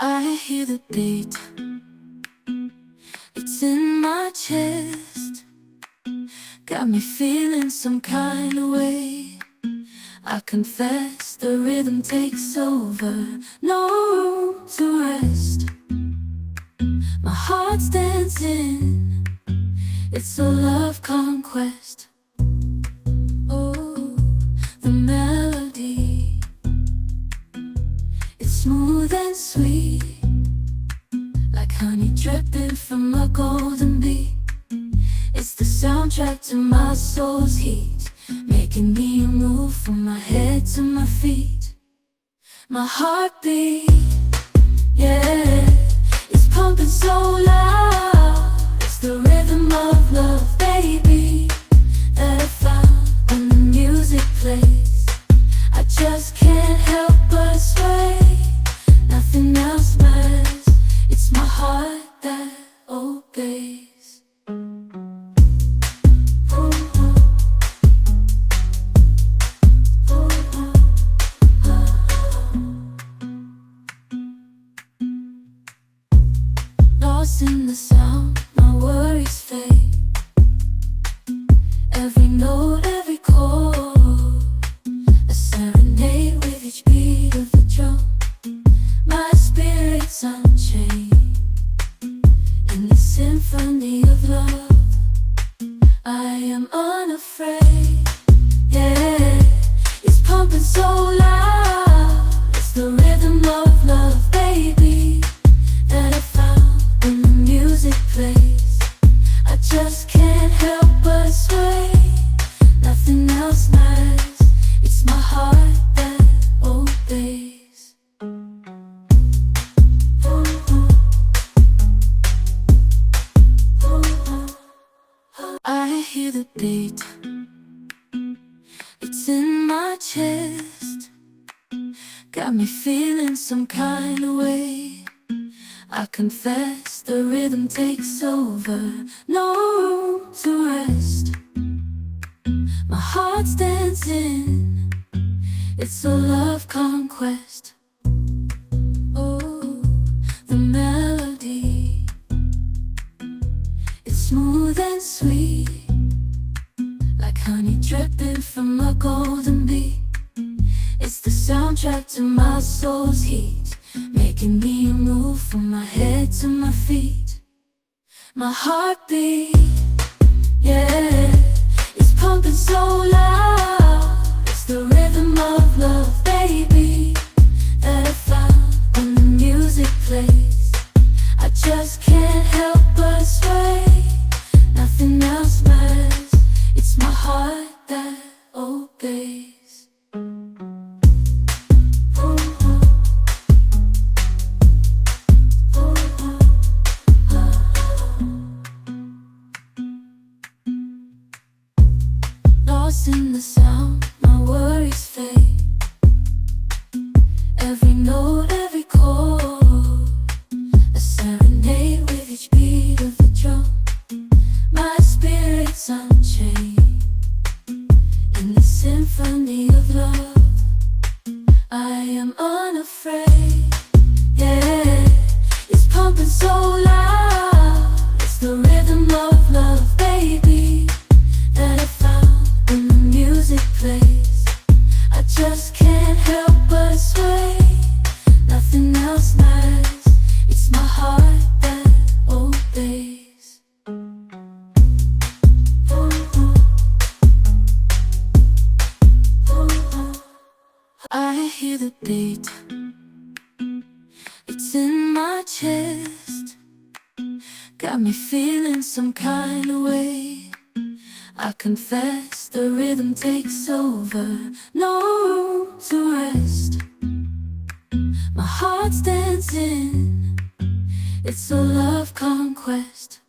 I hear the beat, it's in my chest. Got me feeling some kind of way. I confess the rhythm takes over, no room to rest. My heart's dancing, it's a love conquest. Oh, the melody, it's smooth and sweet, like honey dripping from a golden bee. It's the soundtrack to my soul's heat, making me move from my head to my feet. My heartbeat, yeah, it's pumping so loud. It's the rhythm of love, baby, that I found when the music plays. I just can't help but sway. Nothing else matters, it's my heart that obeys. Lost in the sound, my worries fade. Every note, every chord, a serenade with each beat of the drum. My spirit's unchained in the symphony of love. I am unafraid, yeah, it's pumping so loud. It's the rhythm of love, baby, that I found when the music plays. I just can't help but sway. Nothing else matters, it's my heart that obeys. I hear the beat, it's in my chest. Got me feeling some kind of way. I confess the rhythm takes over, no room to rest. My heart's dancing, it's a love conquest. Oh, the melody, it's smooth and sweet, like honey dripping from a golden bee. It's the soundtrack to my soul's heat, making me move from my head to my feet. My heartbeat, yeah, it's pumping so loud. It's the rhythm of love, baby, that I found when the music plays. I just can't help but sway. Nothing else matters, it's my heart that obeys. Lost in the sound, my worries fade. Every note, every chord, a serenade with each beat of the drum. My spirit's unchained in the symphony of love. I am unafraid, yeah, it's pumping so loud. It's the rhythm of love, baby, that I found when the music plays. I just can't help but sway. Nothing else matters, it's my heart that obeys. I hear the beat, it's in my chest. Got me feeling some kind of way. I confess the rhythm takes over, no room to rest. My heart's dancing, it's a love conquest.